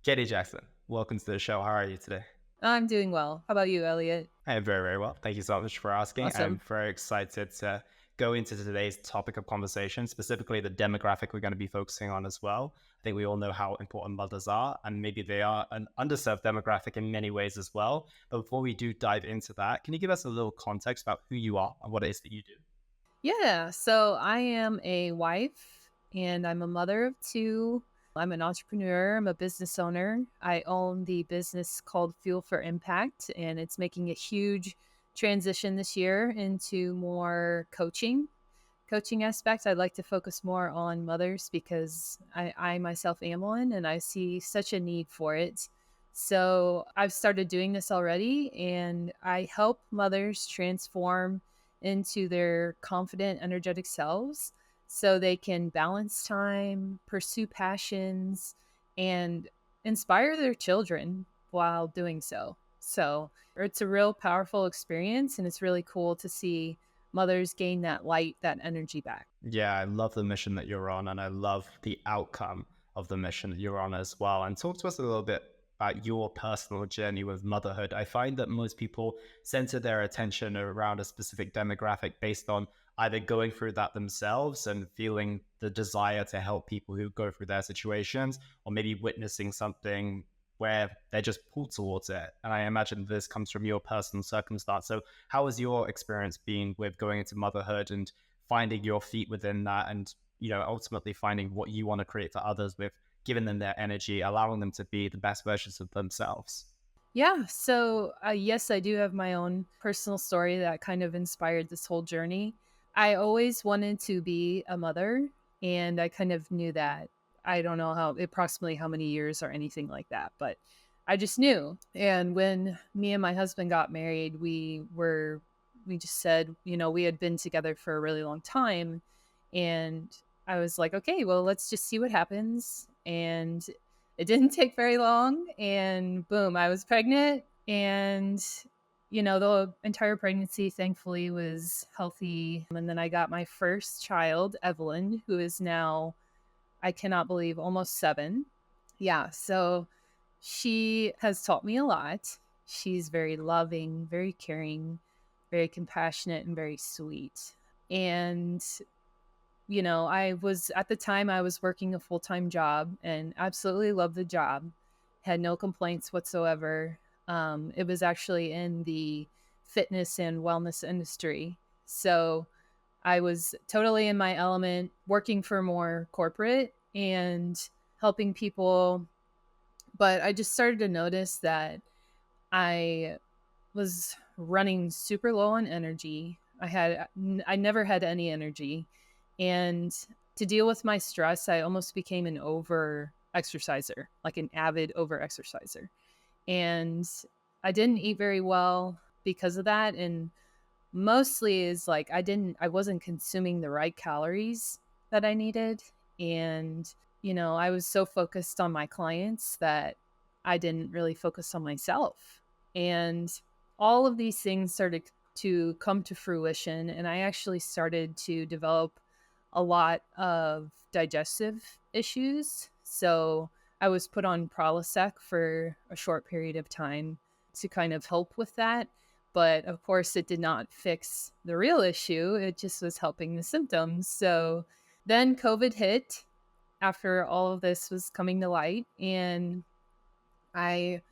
Katie Jackson, welcome to the show. How are you today? I'm doing well. How about you, Elliot? I am very, very well. Thank you so much for asking. I'm Awesome. very excited to go into today's topic of conversation, specifically the demographic we're going to be focusing on as well. I think we all know how important mothers are, and maybe they are an underserved demographic in many ways as well. But before we do dive into that, can you give us a little context about who you are and what it is that you do? Yeah, so I am a wife and I'm a mother of two. I'm an entrepreneur, I'm a business owner. I own the business called Fuel for Impact, and it's making a huge transition this year into more coaching aspect. I'd like to focus more on mothers because I myself am one and I see such a need for it. So I've started doing this already, and I help mothers transform into their confident, energetic selves so they can balance time, pursue passions, and inspire their children while doing so. So it's a real powerful experience, and it's really cool to see mothers gain that light, that energy back. Yeah, I love the mission that you're on, and I love the outcome of the mission that you're on as well. And talk to us a little bit about your personal journey with motherhood. I find that most people center their attention around a specific demographic based on either going through that themselves and feeling the desire to help people who go through their situations, or maybe witnessing something where they're just pulled towards it. And I imagine this comes from your personal circumstance. So, how has your experience been with going into motherhood and finding your feet within that, and ultimately finding what you want to create for others with giving them their energy, allowing them to be the best versions of themselves? Yeah. So, yes, I do have my own personal story that kind of inspired this whole journey. I always wanted to be a mother, and I kind of knew that. I don't know approximately how many years or anything like that, but I just knew. And when me and my husband got married, we just said, we had been together for a really long time. And I was like, okay, well, let's just see what happens. And it didn't take very long, and boom, I was pregnant. And the entire pregnancy thankfully was healthy. And then I got my first child, Evelyn, who is now, I cannot believe, almost 7. Yeah, so she has taught me a lot. She's very loving, very caring, very compassionate, and very sweet. And I was, at the time, I was working a full time job and absolutely loved the job, had no complaints whatsoever. It was actually in the fitness and wellness industry. So I was totally in my element, working for more corporate and helping people. But I just started to notice that I was running super low on energy. I never had any energy. And to deal with my stress, I almost became an over exerciser, like an avid over exerciser. And I didn't eat very well because of that. And mostly is like I wasn't consuming the right calories that I needed. And, I was so focused on my clients that I didn't really focus on myself. And all of these things started to come to fruition. And I actually started to develop a lot of digestive issues. So I was put on Prilosec for a short period of time to kind of help with that. But of course, it did not fix the real issue. It just was helping the symptoms. So then COVID hit after all of this was coming to light. And I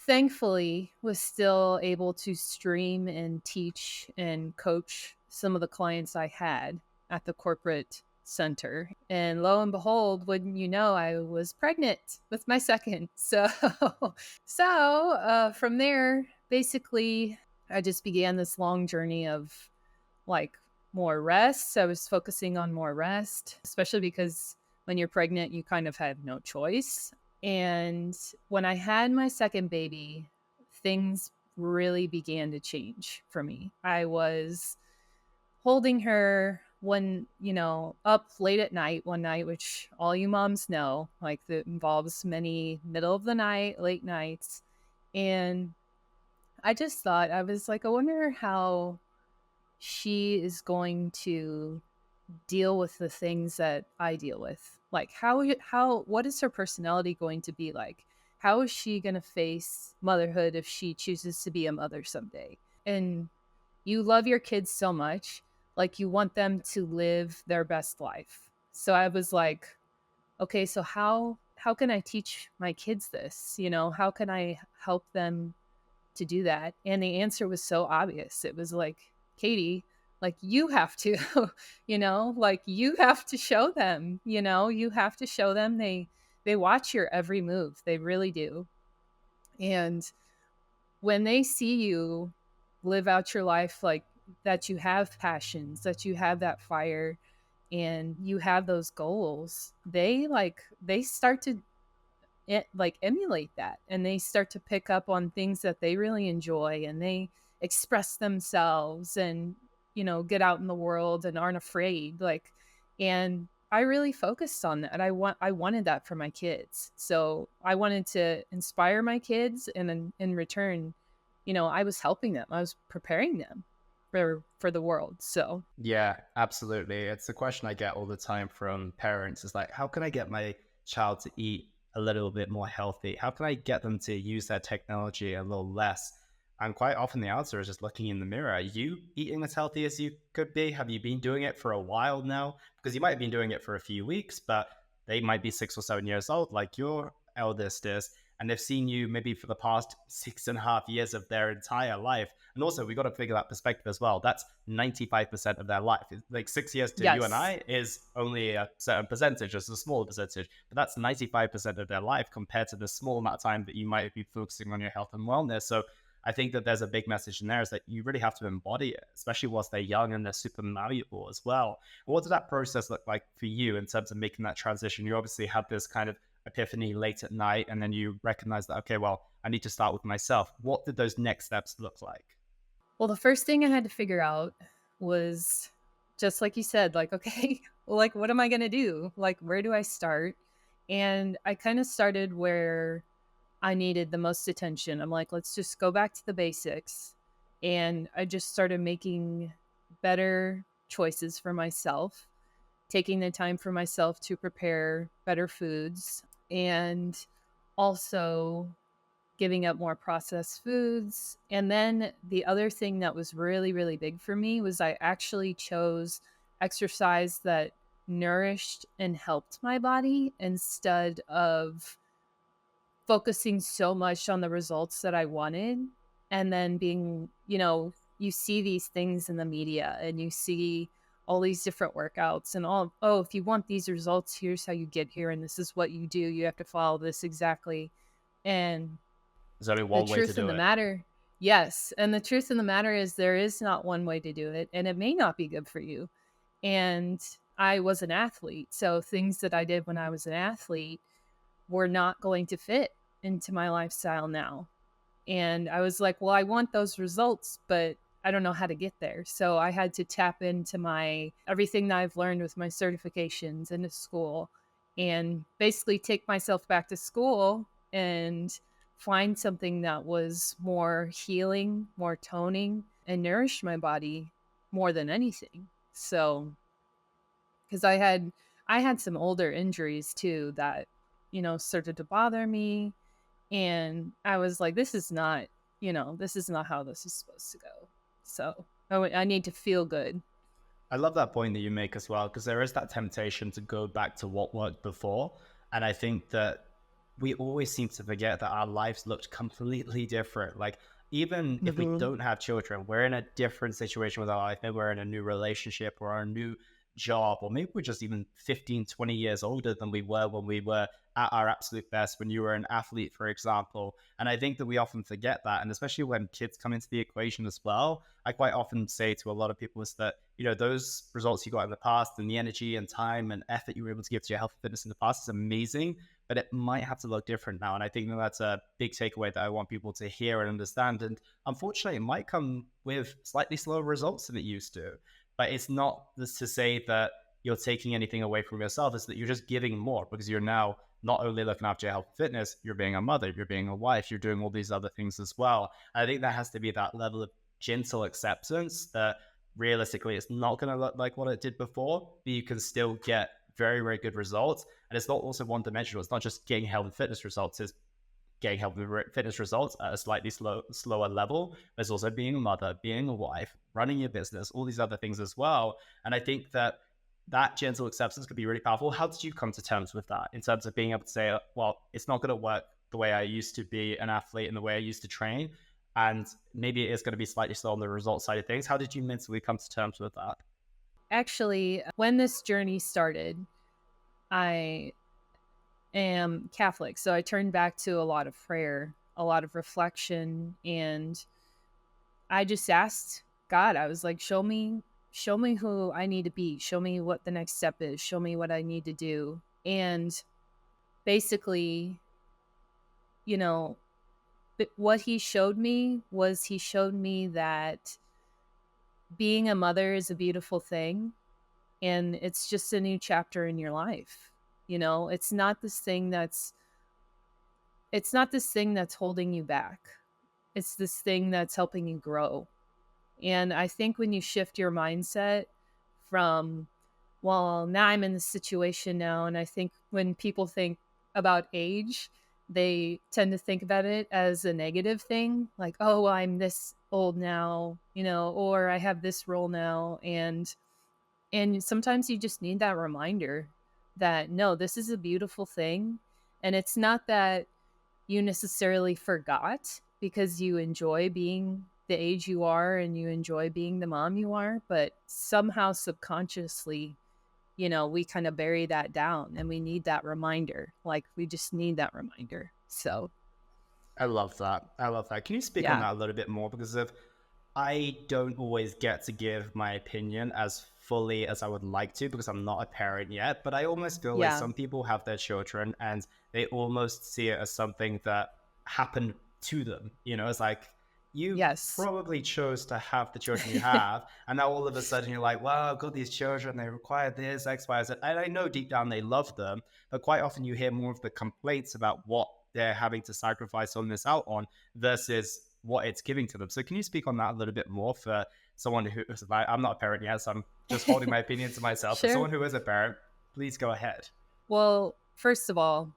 thankfully was still able to stream and teach and coach some of the clients I had at the corporate center. And lo and behold, wouldn't you know, I was pregnant with my second. So from there, basically, I just began this long journey of like more rest. I was focusing on more rest, especially because when you're pregnant, you kind of have no choice. And when I had my second baby, things really began to change for me. I was holding her up late at night one night, which all you moms know, like that involves many middle of the night, late nights. And I just thought, I was like, I wonder how she is going to deal with the things that I deal with. Like how what is her personality going to be like? How is she going to face motherhood if she chooses to be a mother someday? And you love your kids so much, like you want them to live their best life. So I was like, okay, so how can I teach my kids this? You know, how can I help them to do that? And the answer was so obvious. It was like, Katie, like you have to, like you have to show them, you have to show them they watch your every move. They really do. And when they see you live out your life like that, you have passions, that you have that fire and you have those goals, they start to like emulate that, and they start to pick up on things that they really enjoy, and they express themselves and get out in the world and aren't afraid, like. And I really focused on that. I wanted that for my kids, so I wanted to inspire my kids, and in return, I was helping them, I was preparing them for the world. So Yeah, absolutely. It's a question I get all the time from parents. Is like, how can I get my child to eat a little bit more healthy? How can I get them to use their technology a little less? And quite often the answer is just looking in the mirror. Are you eating as healthy as you could be? Have you been doing it for a while now? Because you might have been doing it for a few weeks, but they might be 6 or 7 years old, like your eldest is, and they've seen you maybe for the past 6.5 years of their entire life. And also, we got to figure that perspective as well. That's 95% of their life. Like 6 years to you and yes. I is only a certain percentage, it's a smaller percentage, but that's 95% of their life compared to the small amount of time that you might be focusing on your health and wellness. So I think that there's a big message in there is that you really have to embody it, especially whilst they're young and they're super malleable as well. What did that process look like for you in terms of making that transition? You obviously had this kind of epiphany late at night, and then you recognize that, okay, well, I need to start with myself. What did those next steps look like? Well, the first thing I had to figure out was just like you said, like, okay, like, what am I going to do? Like, where do I start? And I kind of started where I needed the most attention. I'm like, let's just go back to the basics. And I just started making better choices for myself, taking the time for myself to prepare better foods, and also giving up more processed foods. And then the other thing that was really, really big for me was I actually chose exercise that nourished and helped my body instead of focusing so much on the results that I wanted. And then being, you see these things in the media and you see all these different workouts and all, oh, if you want these results, here's how you get here. And this is what you do. You have to follow this exactly. And There's only the one way to truth in do the it. matter yes, and the truth in the matter is there is not one way to do it, and it may not be good for you. And I was an athlete, so things that I did when I was an athlete were not going to fit into my lifestyle now. And I was like, well, I want those results, but I don't know how to get there. So I had to tap into my everything that I've learned with my certifications into school, and basically take myself back to school and find something that was more healing, more toning, and nourished my body more than anything. So, because I had some older injuries too that started to bother me, and I was like, this is not how this is supposed to go. So I need to feel good. I love that point that you make as well, because there is that temptation to go back to what worked before. And I think that we always seem to forget that our lives looked completely different. Like, even if we Hmm. don't have children, we're in a different situation with our life. Maybe we're in a new relationship or a new job, or maybe we're just even 15, 20 years older than we were when we were at our absolute best, when you were an athlete, for example. And I think that we often forget that. And especially when kids come into the equation as well, I quite often say to a lot of people is that, those results you got in the past and the energy and time and effort you were able to give to your health and fitness in the past is amazing, but it might have to look different now. And I think that that's a big takeaway that I want people to hear and understand. And unfortunately, it might come with slightly slower results than it used to. But it's not this to say that you're taking anything away from yourself. It's that you're just giving more because you're now not only looking after your health and fitness, you're being a mother, you're being a wife, you're doing all these other things as well. And I think there has to be that level of gentle acceptance that realistically it's not going to look like what it did before, but you can still get very, very good results. And it's not also one dimensional. It's not just getting health and fitness results. It's getting health and fitness results at a slightly slower level. There's also being a mother, being a wife, running your business, all these other things as well. And I think that that gentle acceptance could be really powerful. How did you come to terms with that in terms of being able to say, well, it's not going to work the way I used to be an athlete and the way I used to train, and maybe it is going to be slightly slow on the result side of things? How did you mentally come to terms with that? Actually, when this journey started, I am Catholic, so I turned back to a lot of prayer, a lot of reflection, and I just asked God. I was like, show me who I need to be. Show me what the next step is. Show me what I need to do." And basically, you know, what he showed me was he showed me that being a mother is a beautiful thing, and it's just a new chapter in your life. It's not this thing that's holding you back. It's this thing that's helping you grow. And I think when you shift your mindset from, well, now I'm in this situation now, and I think when people think about age, they tend to think about it as a negative thing, like, oh, well, I'm this old now, or I have this role now. And sometimes you just need that reminder that no, this is a beautiful thing. And it's not that you necessarily forgot because you enjoy being the age you are and you enjoy being the mom you are, but somehow subconsciously, we kind of bury that down and we need that reminder. Like we just need that reminder. So, I love that. I love that. Can you speak on yeah. that a little bit more? Because of I don't always get to give my opinion as fully as I would like to because I'm not a parent yet, but I almost feel like Yeah. some people have their children and they almost see it as something that happened to them. It's like you Yes. probably chose to have the children you have, and now all of a sudden you're like, wow, I've got these children, they require this, X, Y, Z. And I know deep down they love them, but quite often you hear more of the complaints about what they're having to sacrifice or miss out on versus what it's giving to them. So can you speak on that a little bit more for someone who's like, I'm not a parent yet, so I'm just holding my opinion to myself. For Sure. someone who is a parent, please go ahead. Well, first of all,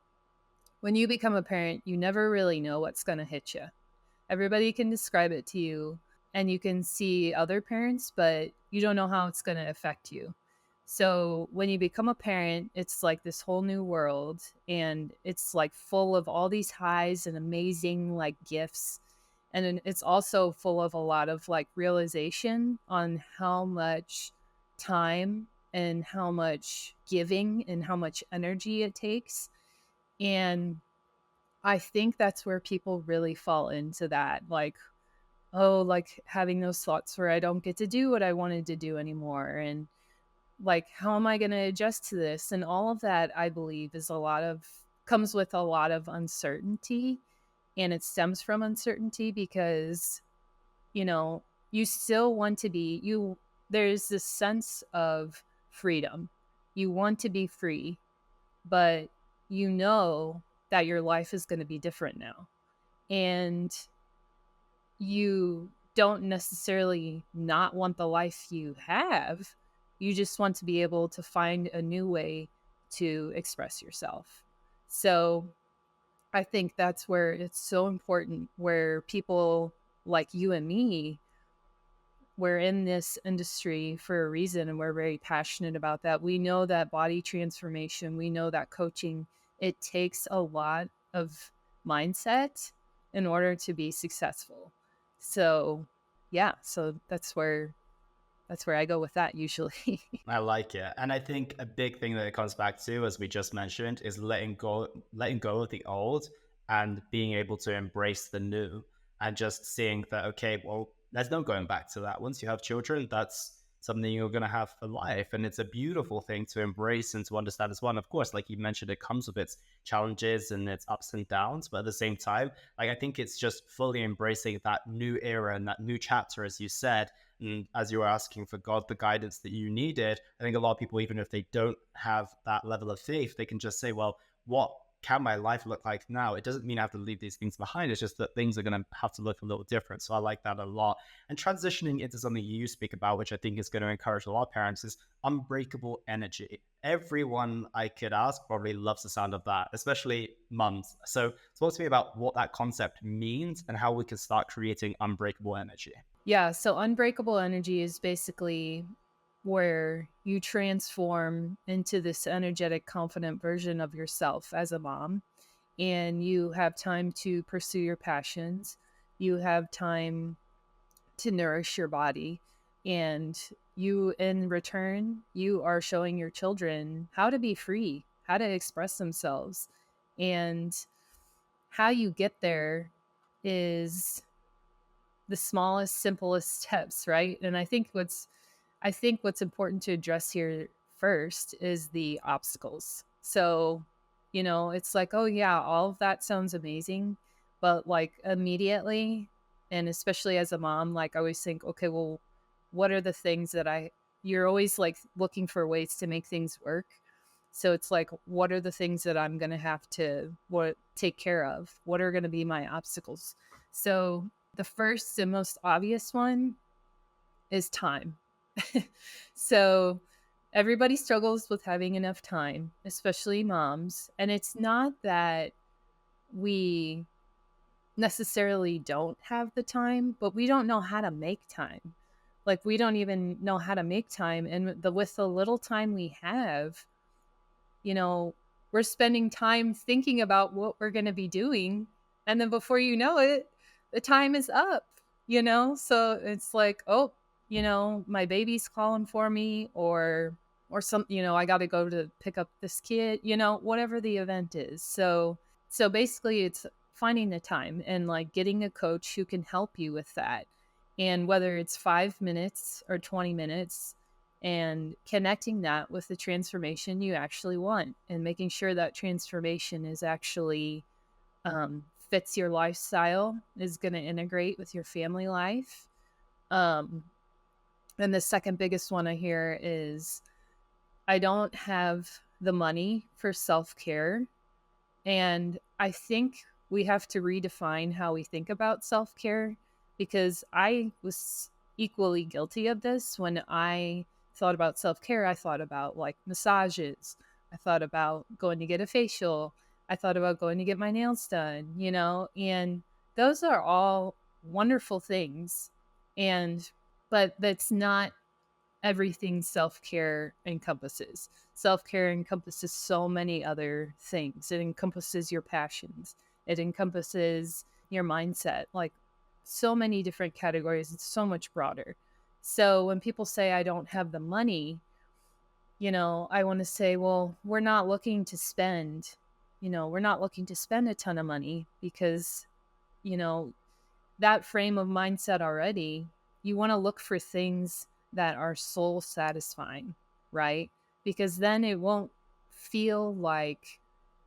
when you become a parent, you never really know what's going to hit you. Everybody can describe it to you and you can see other parents, but you don't know how it's going to affect you. So when you become a parent, it's like this whole new world and it's like full of all these highs and amazing like gifts. And then it's also full of a lot of like realization on how much time and how much giving and how much energy it takes. And I think that's where people really fall into that. Like, oh, like having those thoughts where I don't get to do what I wanted to do anymore. And like, how am I going to adjust to this? And all of that, I believe, comes with a lot of uncertainty. And it stems from uncertainty because, you know, you still want to be, there's this sense of freedom. You want to be free, but you know that your life is going to be different now. And you don't necessarily not want the life you have. You just want to be able to find a new way to express yourself. So I think that's where it's so important, where people like you and me, we're in this industry for a reason and we're very passionate about that. We know that body transformation, we know that coaching, it takes a lot of mindset in order to be successful. So, yeah, so that's where I go with that usually. I like it. And I think a big thing that it comes back to, as we just mentioned, is letting go of the old and being able to embrace the new and just seeing that, okay, well, there's no going back to that. Once you have children, that's something you're going to have for life. And it's a beautiful thing to embrace and to understand as well. And of course, like you mentioned, it comes with its challenges and its ups and downs. But at the same time, like I think it's just fully embracing that new era and that new chapter, as you said, and as you were asking for God, the guidance that you needed, I think a lot of people, even if they don't have that level of faith, they can just say, well, what can my life look like now? It doesn't mean I have to leave these things behind. It's just that things are going to have to look a little different. So I like that a lot. And transitioning into something you speak about, which I think is going to encourage a lot of parents, is unbreakable energy. Everyone I could ask probably loves the sound of that, especially mums. So talk to me about what that concept means and how we can start creating unbreakable energy. Yeah, so unbreakable energy is basically where you transform into this energetic, confident version of yourself as a mom, and you have time to pursue your passions. You have time to nourish your body, and you, in return, you are showing your children how to be free, how to express themselves. And how you get there is the smallest, simplest steps, right? And I think what's important to address here first is the obstacles. So, it's like, oh yeah, all of that sounds amazing, but like immediately, and especially as a mom, like I always think, okay, well, what are the things that you're always like looking for ways to make things work. So it's like, what are the things that I'm going to have to take care of? What are going to be my obstacles? So the first and most obvious one is time. So everybody struggles with having enough time, especially moms. And it's not that we necessarily don't have the time, but we don't know how to make time. Like we don't even know how to make time. And with the little time we have, you know, we're spending time thinking about what we're going to be doing. And then before you know it, the time is up. So it's like, oh, my baby's calling for me, or some, I got to go to pick up this kid, whatever the event is. So basically it's finding the time and like getting a coach who can help you with that. And whether it's 5 minutes or 20 minutes, and connecting that with the transformation you actually want, and making sure that transformation is actually fits your lifestyle, is going to integrate with your family life. um, and the second biggest one I hear is, I don't have the money for self-care. And I think we have to redefine how we think about self-care, because I was equally guilty of this. When I thought about self-care, I thought about like massages. I thought about going to get a facial. I thought about going to get my nails done, and those are all wonderful things. And but that's not everything self-care encompasses. Self-care encompasses so many other things. It encompasses your passions. It encompasses your mindset, like so many different categories. It's so much broader. So when people say I don't have the money, I want to say, well, we're not looking to spend a ton of money, because, you know, that frame of mindset already, you want to look for things that are soul satisfying, right? Because then it won't feel like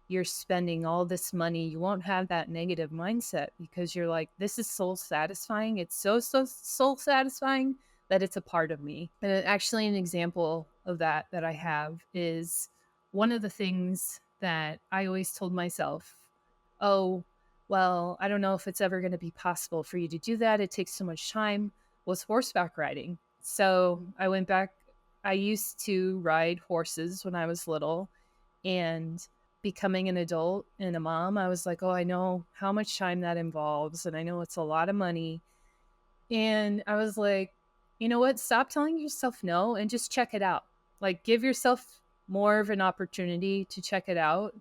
you're spending all this money. You won't have that negative mindset, because you're like, this is soul satisfying. It's so soul satisfying that it's a part of me. And actually, an example of that I have is one of the things that I always told myself, oh, well, I don't know if it's ever going to be possible for you to do that. It takes so much time, was horseback riding. So I went back. I used to ride horses when I was little, and becoming an adult and a mom, I was like, oh, I know how much time that involves, and I know it's a lot of money. And I was like, you know what? Stop telling yourself no and just check it out. Like, give yourself more of an opportunity to check it out,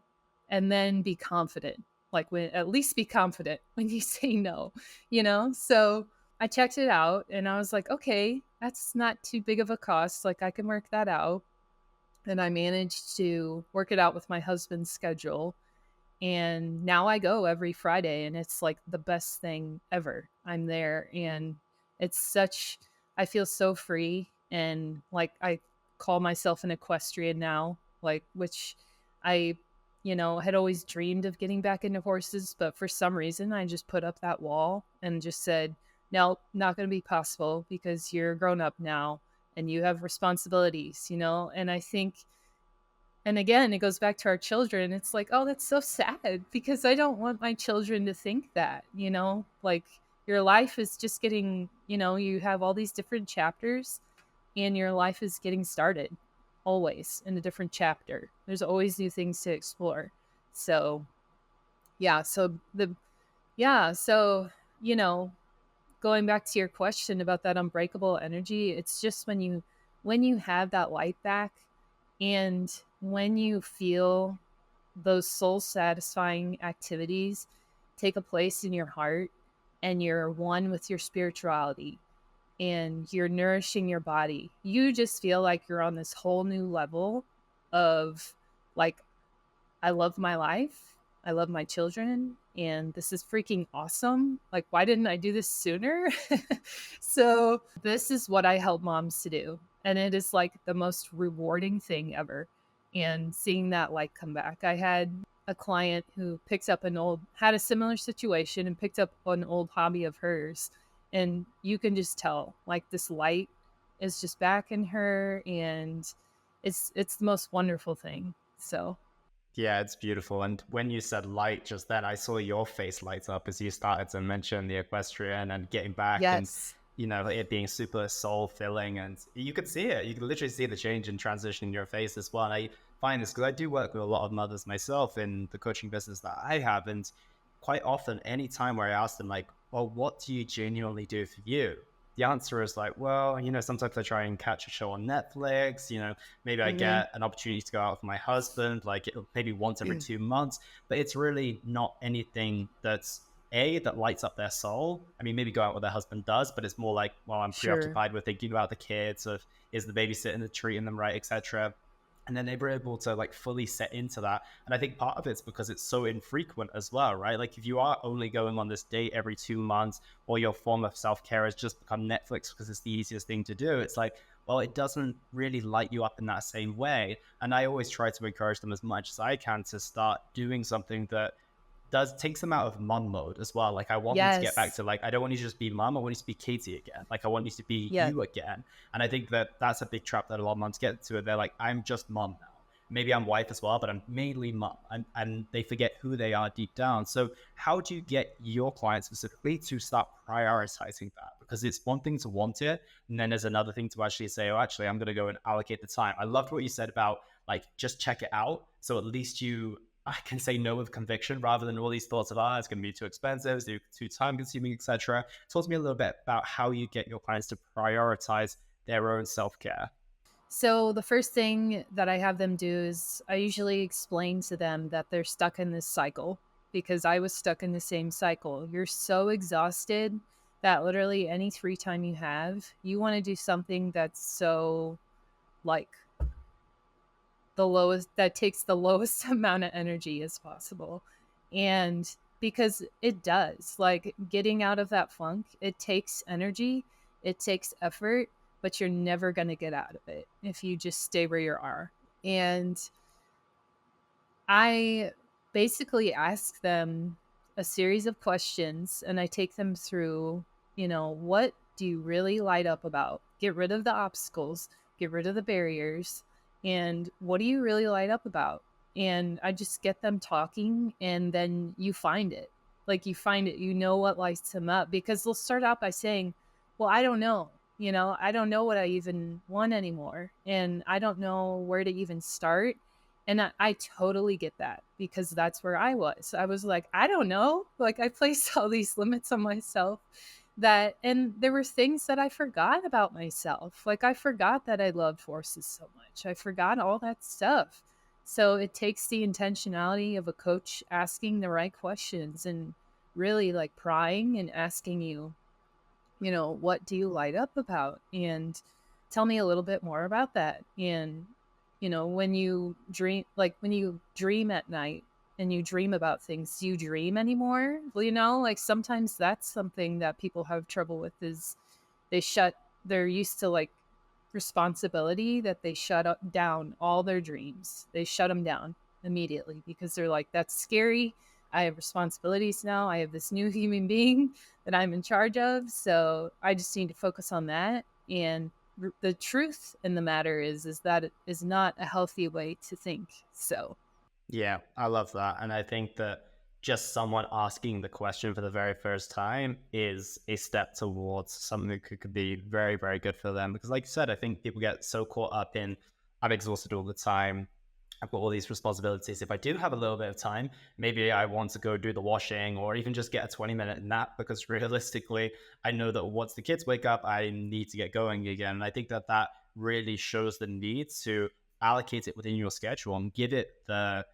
and then be confident. Like, at least be confident when you say no. So I checked it out and I was like, okay, that's not too big of a cost. Like, I can work that out. And I managed to work it out with my husband's schedule. And now I go every Friday, and it's like the best thing ever. I'm there, and it's I feel so free. And like, I call myself an equestrian now, like, which I, had always dreamed of getting back into horses. But for some reason, I just put up that wall and just said, no, not going to be possible, because you're grown up now and you have responsibilities. And I think And again, it goes back to our children. It's like, oh, that's so sad because I don't want my children to think that, like your life is just getting, you have all these different chapters and your life is getting started always in a different chapter. There's always new things to explore. So, yeah, so you know, going back to your question about that unbreakable energy, it's just when you have that light back and when you feel those soul satisfying activities take a place in your heart and you're one with your spirituality and you're nourishing your body, you just feel like you're on this whole new level of like, I love my life. I love my children. And this is freaking awesome. Like, why didn't I do this sooner? So, this is what I help moms to do. And it is like the most rewarding thing ever. And seeing that light come back. I had a client who had a similar situation and picked up an old hobby of hers. And you can just tell, like, this light is just back in her. And it's the most wonderful thing. So, Yeah, it's beautiful. And when you said light just then, I saw your face light up as you started to mention the equestrian and getting back and, yes. it being super soul filling. And you could see it. You could literally see the change and transition in your face as well. And I find this because I do work with a lot of mothers myself in the coaching business that I have. And quite often, any time where I ask them, like, well, what do you genuinely do for you? The answer is like, well, sometimes I try and catch a show on Netflix, maybe I Mhm. get an opportunity to go out with my husband, like maybe once every 2 months, but it's really not anything that lights up their soul. I mean, maybe go out with their husband does, but it's more like, well, I'm Sure. preoccupied with thinking about the kids, of is the babysitting, treating them right, etc. And then they were able to like fully set into that. And I think part of it's because it's so infrequent as well, right? Like if you are only going on this date every 2 months, or your form of self-care has just become Netflix because it's the easiest thing to do, it's like, well, it doesn't really light you up in that same way. And I always try to encourage them as much as I can to start doing something that does takes them out of mom mode as well. Like I want them to get back Yes. to like, I don't want you to just be mom. I want you to be Katie again. Like I want you to be Yeah. you again. And I think that that's a big trap that a lot of moms get to. They're like, I'm just mom now. Maybe I'm wife as well, but I'm mainly mom. And they forget who they are deep down. So how do you get your clients specifically to start prioritizing that? Because it's one thing to want it. And then there's another thing to actually say, oh, actually, I'm going to go and allocate the time. I loved what you said about like, just check it out. So at least I can say no with conviction rather than all these thoughts of, it's going to be too expensive, it's too time consuming, etc. Talk to me a little bit about how you get your clients to prioritize their own self care. So the first thing that I have them do is I usually explain to them that they're stuck in this cycle because I was stuck in the same cycle. You're so exhausted that literally any free time you have, you want to do something that's so like that takes the lowest amount of energy as possible. And because it does, like getting out of that funk, it takes energy, it takes effort, but you're never going to get out of it if you just stay where you are. And I basically ask them a series of questions and I take them through, what do you really light up about? Get rid of the obstacles, get rid of the barriers, and what do you really light up about? And I just get them talking and then you find it. Like you find it, you know what lights them up because they'll start out by saying, well, I don't know. I don't know what I even want anymore. And I don't know where to even start, and I totally get that because that's where I was. I was like, I don't know. Like, I placed all these limits on myself and there were things that I forgot about myself. Like, I forgot that I loved horses so much. I forgot all that stuff. So it takes the intentionality of a coach asking the right questions and really like prying and asking you, what do you light up about? And tell me a little bit more about that. And, when you dream at night and you dream about things, do you dream anymore? Well, like sometimes that's something that people have trouble with is they shut, they're used to like responsibility that they down all their dreams. They shut them down immediately because they're like, that's scary. I have responsibilities now. I have this new human being that I'm in charge of. So I just need to focus on that. And the truth in the matter is that it is not a healthy way to think. So Yeah, I love that. And I think that just someone asking the question for the very first time is a step towards something that could be very, very good for them. Because, like you said, I think people get so caught up in, I'm exhausted all the time. I've got all these responsibilities. If I do have a little bit of time, maybe I want to go do the washing or even just get a 20-minute nap because realistically, I know that once the kids wake up, I need to get going again. And I think that that really shows the need to allocate it within your schedule and give it the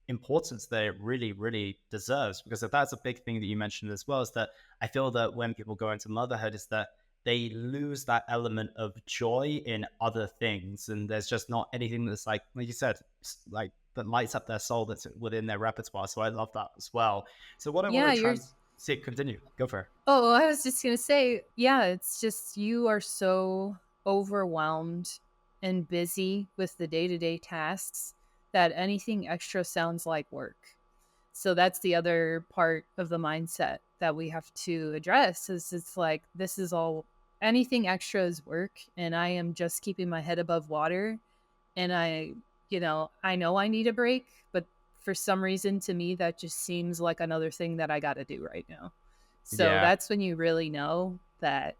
importance that it really, really deserves. Because if that's a big thing that you mentioned as well, is that I feel that when people go into motherhood, is that they lose that element of joy in other things, and there's just not anything that's like you said, like that lights up their soul that's within their repertoire. So I love that as well. So what I want yeah, to you're continue, go for it. oh, I was just going to say, yeah, it's just you are so overwhelmed and busy with the day-to-day tasks that anything extra sounds like work. So that's the other part of the mindset that we have to address is it's like this is all anything extra is work and I am just keeping my head above water and I know I need a break, but for some reason to me that just seems like another thing that I got to do right now. So Yeah. that's when you really know that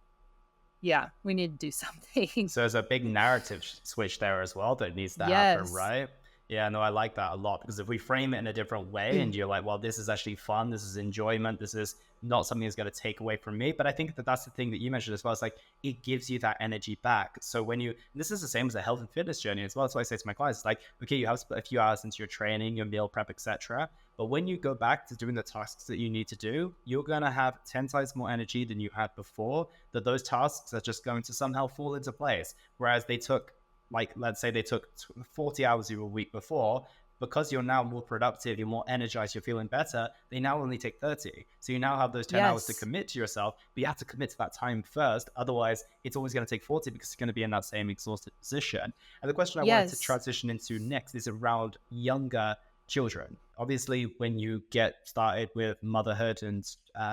yeah, we need to do something. So there's a big narrative switch there as well that needs to happen, Yes. right? Yeah, no, I like that a lot because if we frame it in a different way and you're like, well, this is actually fun, this is enjoyment, this is not something that's going to take away from me. But I think that that's the thing that you mentioned as well. It's like it gives you that energy back. So when you, this is the same as a health and fitness journey as well. That's why I say to my clients, it's like, okay, you have split a few hours into your training, your meal prep, etc. But when you go back to doing the tasks that you need to do, you're going to have 10 times more energy than you had before, that those tasks are just going to somehow fall into place. Whereas they took, like, let's say they took 40 hours of a week before, because you're now more productive, you're more energized, you're feeling better, they now only take 30. So you now have those 10 hours to Yes. commit to yourself, but you have to commit to that time first. Otherwise, it's always going to take 40 because it's going to be in that same exhausted position. And the question I wanted to Yes. transition into next is around younger children. Obviously, when you get started with motherhood and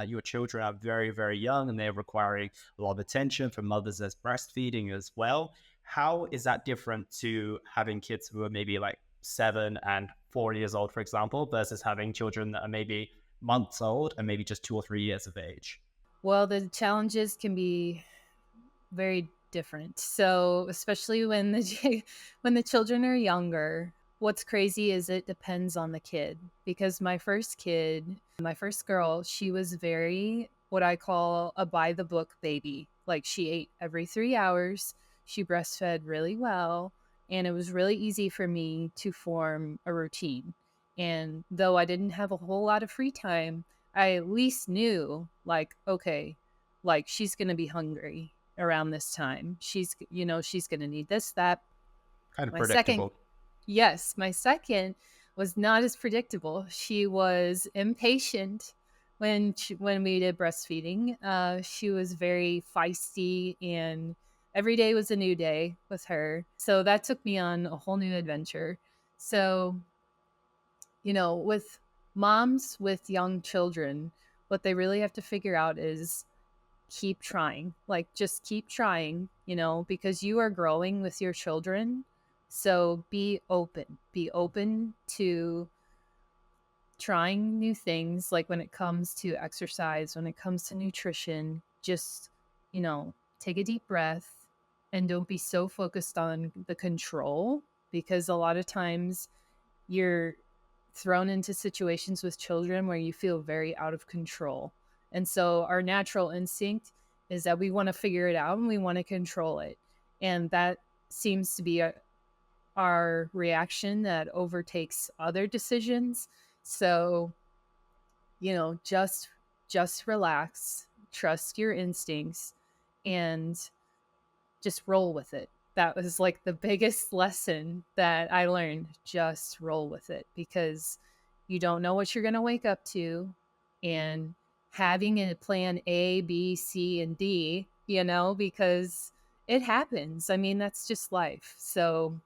your children are very, very young and they're requiring a lot of attention from mothers as breastfeeding as well, how is that different to having kids who are maybe like 7 and 4 years old, for example, versus having children that are maybe months old and maybe just 2 or 3 years of age? Well, the challenges can be very different. So, especially when the when the children are younger, what's crazy is it depends on the kid because my first kid, my first girl, she was very what I call a by the book baby. Like she ate every 3 hours, she breastfed really well, and it was really easy for me to form a routine. And though I didn't have a whole lot of free time, I at least knew like okay, like she's going to be hungry around this time. She's going to need this, that. Kind of My second, predictable. yes, my second was not as predictable. She was impatient when we did breastfeeding. She was very feisty and every day was a new day with her. So that took me on a whole new adventure. So, with moms with young children, what they really have to figure out is keep trying. Like, just keep trying, because you are growing with your children. So be open. Be open to trying new things. Like when it comes to exercise, when it comes to nutrition, just, take a deep breath and don't be so focused on the control because a lot of times you're thrown into situations with children where you feel very out of control. And so our natural instinct is that we want to figure it out and we want to control it. And that seems to be our reaction that overtakes other decisions. So, just relax, trust your instincts and just roll with it. That was like the biggest lesson that I learned. Just roll with it because you don't know what you're going to wake up to. And having a plan A, B, C, and D, because it happens. I mean, that's just life. So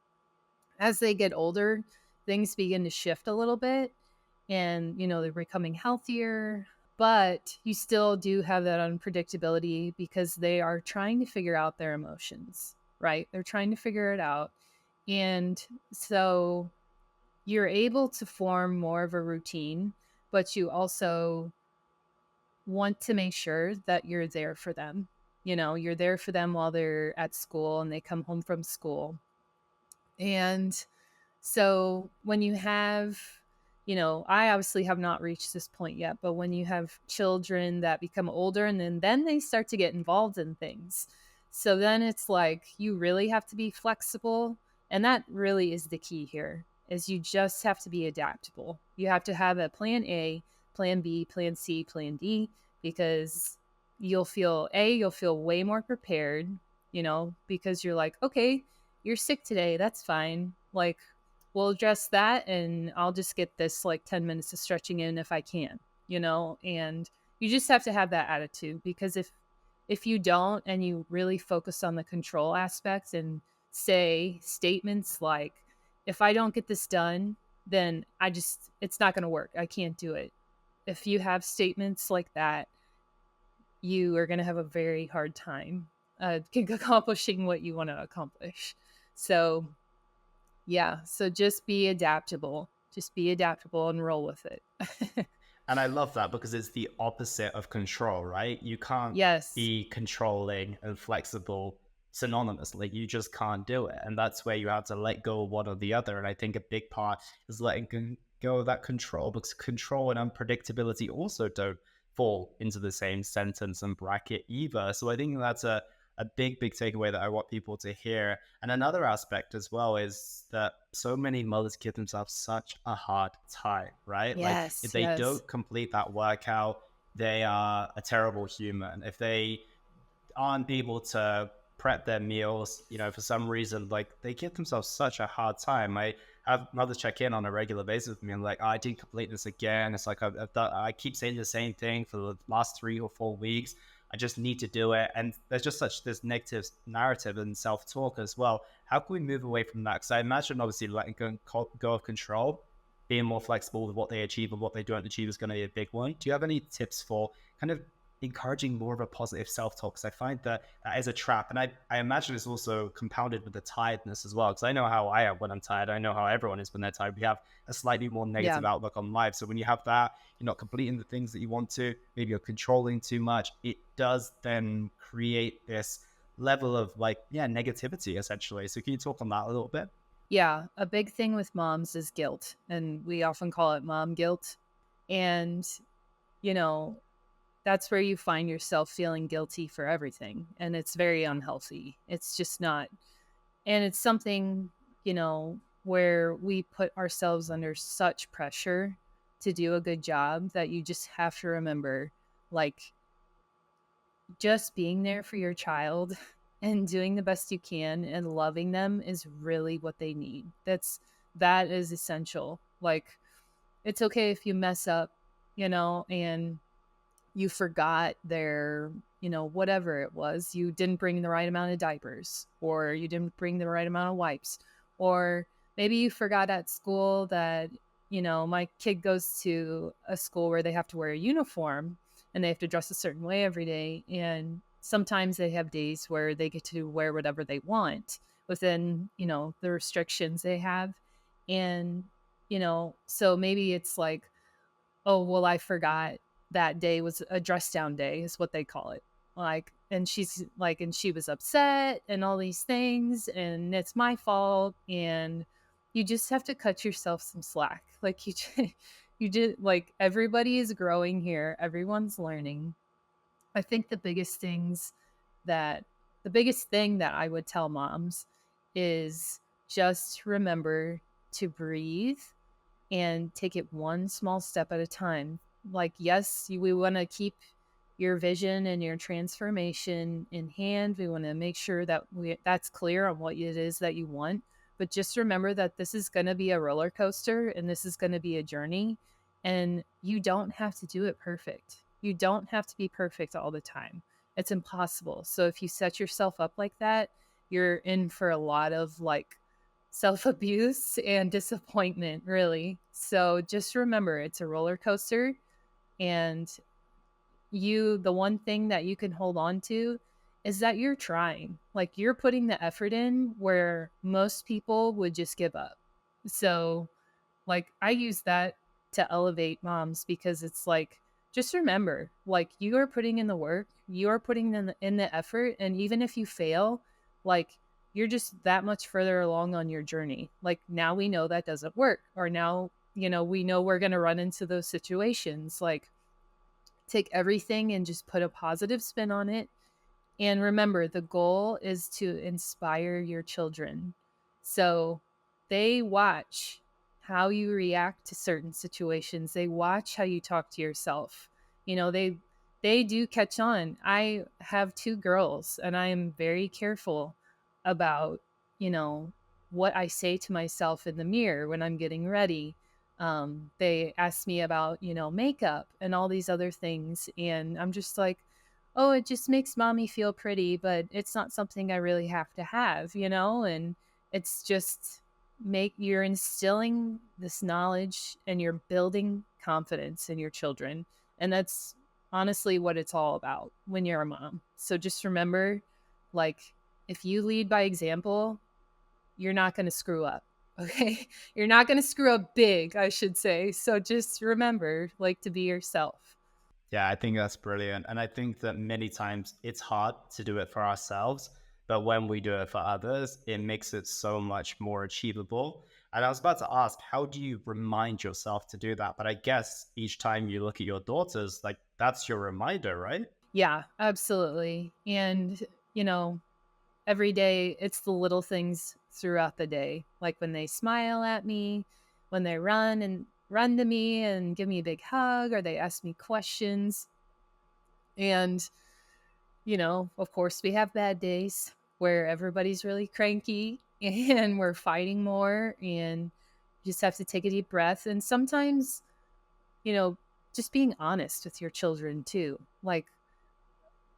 as they get older, things begin to shift a little bit and, they're becoming healthier. But you still do have that unpredictability because they are trying to figure out their emotions, right? They're trying to figure it out. And so you're able to form more of a routine, but you also want to make sure that you're there for them. You know, you're there for them while they're at school and they come home from school. And so when you have, I obviously have not reached this point yet, but when you have children that become older and then they start to get involved in things. So then it's like you really have to be flexible, and that really is the key here. Is you just have to be adaptable. You have to have a plan A, plan B, plan C, plan D, because you'll feel way more prepared, because you're like, okay, you're sick today, that's fine. Like, we'll address that, and I'll just get this like 10 minutes of stretching in if I can, and you just have to have that attitude, because if you don't and you really focus on the control aspect and say statements like, if I don't get this done, then it's not going to work. I can't do it. If you have statements like that, you are going to have a very hard time accomplishing what you want to accomplish. So yeah. So just be adaptable. Just be adaptable and roll with it. And I love that because it's the opposite of control, right? You can't Yes. be controlling and flexible synonymously. You just can't do it. And that's where you have to let go of one or the other. And I think a big part is letting go of that control, because control and unpredictability also don't fall into the same sentence and bracket either. So I think that's a big, big takeaway that I want people to hear. And another aspect as well is that so many mothers give themselves such a hard time, right? Like if Yes. they Yes. don't complete that workout, they are a terrible human. If they aren't able to prep their meals, for some reason, like they give themselves such a hard time. I have mothers check in on a regular basis with me and like, oh, I didn't complete this again. It's like I keep saying the same thing for the last 3 or 4 weeks. I just need to do it. And there's just such this negative narrative and self-talk as well. How can we move away from that? Because I imagine obviously letting go of control, being more flexible with what they achieve and what they don't achieve is going to be a big one. Do you have any tips for kind of encouraging more of a positive self-talk? Because I find that that is a trap. And I imagine it's also compounded with the tiredness as well. Because I know how I am when I'm tired. I know how everyone is when they're tired. We have a slightly more Yeah. negative outlook on life. So when you have that, you're not completing the things that you want to, maybe you're controlling too much, it does then create this level of like, yeah, negativity essentially. So can you talk on that a little bit? Yeah. A big thing with moms is guilt, and we often call it mom guilt. And, you know, that's where you find yourself feeling guilty for everything. And it's very unhealthy. It's just not. And it's something, where we put ourselves under such pressure to do a good job that you just have to remember, like, just being there for your child and doing the best you can and loving them is really what they need. That is essential. Like, it's okay if you mess up, and you forgot their, whatever it was, you didn't bring the right amount of diapers, or you didn't bring the right amount of wipes, or maybe you forgot at school that, my kid goes to a school where they have to wear a uniform and they have to dress a certain way every day. And sometimes they have days where they get to wear whatever they want within, the restrictions they have. And, so maybe it's like, oh, well, I forgot that day was a dress down day, is what they call it. Like, and she's like, and she was upset and all these things, and it's my fault. And you just have to cut yourself some slack. Like, you did, like, everybody is growing here, everyone's learning. I think that the biggest thing that I would tell moms is just remember to breathe and take it one small step at a time. Like, yes, we want to keep your vision and your transformation in hand. We want to make sure that that's clear on what it is that you want. But just remember that this is going to be a roller coaster and this is going to be a journey. And you don't have to do it perfect. You don't have to be perfect all the time. It's impossible. So if you set yourself up like that, you're in for a lot of like self abuse and disappointment, really. So just remember, it's a roller coaster. And the one thing that you can hold on to is that you're trying. Like you're putting the effort in where most people would just give up. So, like I use that to elevate moms because it's like just remember, like you are putting in the work, you are putting in the effort, and even if you fail, like you're just that much further along on your journey. Like now we know that doesn't work, or now we know we're going to run into those situations. Like take everything and just put a positive spin on it, and remember, the goal is to inspire your children. So they watch how you react to certain situations. They watch how you talk to yourself. They do catch on. I have two girls and I am very careful about, you know, what I say to myself in the mirror when I'm getting ready. They ask me about, makeup and all these other things. And I'm just like, oh, it just makes mommy feel pretty, but it's not something I really have to have. And it's just you're instilling this knowledge and you're building confidence in your children. And that's honestly what it's all about when you're a mom. So just remember, like, if you lead by example, you're not going to screw up. Okay. You're not going to screw up big, I should say. So just remember, like, to be yourself. Yeah, I think that's brilliant. And I think that many times it's hard to do it for ourselves, but when we do it for others, it makes it so much more achievable. And I was about to ask, how do you remind yourself to do that? But I guess each time you look at your daughters, like that's your reminder, right? Yeah, absolutely. And, you know, every day it's the little things throughout the day, like when they smile at me, when they run to me and give me a big hug, or they ask me questions. And, of course, we have bad days where everybody's really cranky and we're fighting more, and you just have to take a deep breath. And sometimes, you know, just being honest with your children too. Like,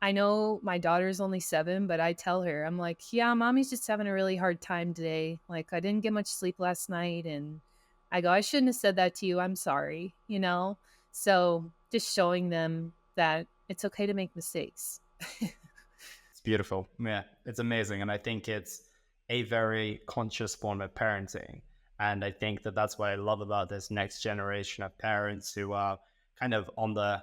I know my daughter's only 7, but I tell her, I'm like, yeah, mommy's just having a really hard time today. Like, I didn't get much sleep last night. And I go, I shouldn't have said that to you. I'm sorry. So just showing them that it's okay to make mistakes. It's beautiful. Yeah, it's amazing. And I think it's a very conscious form of parenting. And I think that that's what I love about this next generation of parents who are kind of on the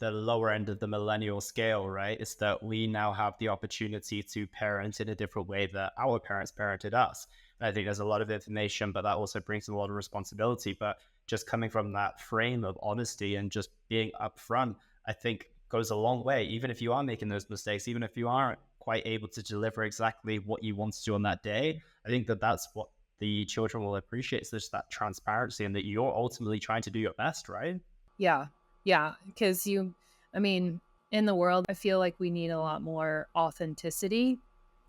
lower end of the millennial scale, right? Is that we now have the opportunity to parent in a different way that our parents parented us. And I think there's a lot of information, but that also brings a lot of responsibility. But just coming from that frame of honesty and just being upfront, I think goes a long way. Even if you are making those mistakes, even if you aren't quite able to deliver exactly what you want to do on that day, I think that that's what the children will appreciate, is just that transparency and that you're ultimately trying to do your best, right? Yeah. Yeah. Because I mean, in the world, I feel like we need a lot more authenticity.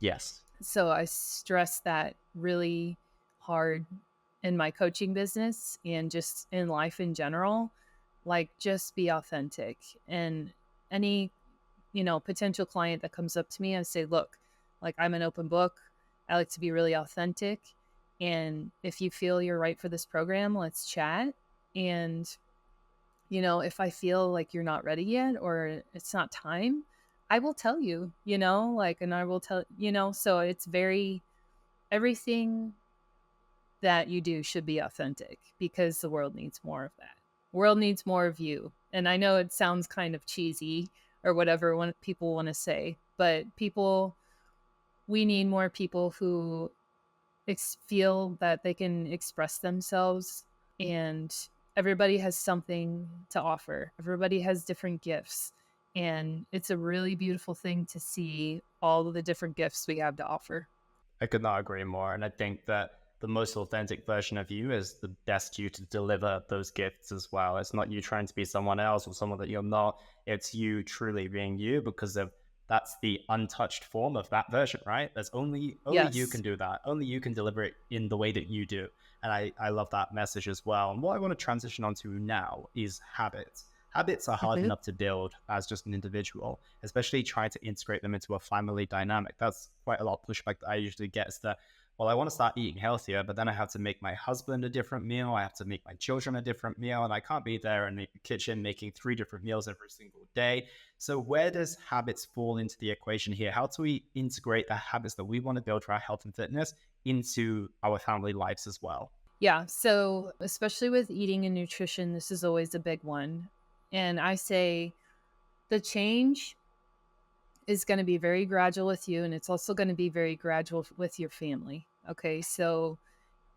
Yes. So I stress that really hard in my coaching business and just in life in general. Like, just be authentic. And any, potential client that comes up to me, I say, look, like, I'm an open book. I like to be really authentic. And if you feel you're right for this program, let's chat. And if I feel like you're not ready yet or it's not time, I will tell you, like, and I will tell, so it's everything that you do should be authentic because the world needs more of that. World needs more of you. And I know it sounds kind of cheesy or whatever when people want to say, but we need more people who feel that they can express themselves, and everybody has something to offer. Everybody has different gifts, and it's a really beautiful thing to see all of the different gifts we have to offer. I could not agree more. And I think that the most authentic version of you is the best you to deliver those gifts as well. It's not you trying to be someone else or someone that you're not. It's you truly being you, because of that's the untouched form of that version, right? There's only you can Yes. do that. Only you can deliver it in the way that you do. And I love that message as well. And what I want to transition onto now is habits. Habits are hard Mhm. enough to build as just an individual, especially trying to integrate them into a family dynamic. That's quite a lot of pushback that I usually get, is that well, I want to start eating healthier, but then I have to make my husband a different meal. I have to make my children a different meal, and I can't be there in the kitchen making 3 different meals every single day. So, where does habits fall into the equation here? How do we integrate the habits that we want to build for our health and fitness into our family lives as well? Yeah. So, especially with eating and nutrition, this is always a big one. And I say the change is going to be very gradual with you, and it's also going to be very gradual with your family. Okay. So,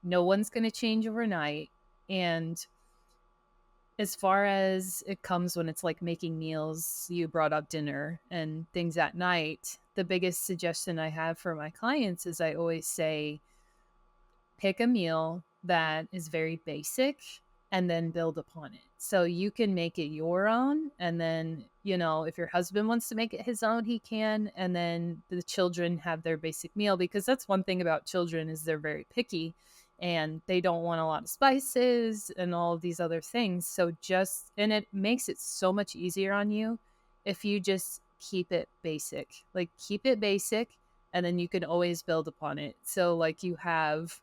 no one's going to change overnight. And as far as it comes when it's like making meals, you brought up dinner and things at night. The biggest suggestion I have for my clients is I always say, pick a meal that is very basic and then build upon it. So you can make it your own. And then, if your husband wants to make it his own, he can. And then the children have their basic meal, because that's one thing about children is they're very picky and they don't want a lot of spices and all of these other things. So and it makes it so much easier on you if you just keep it basic. Like, keep it basic, and then you can always build upon it. So like you have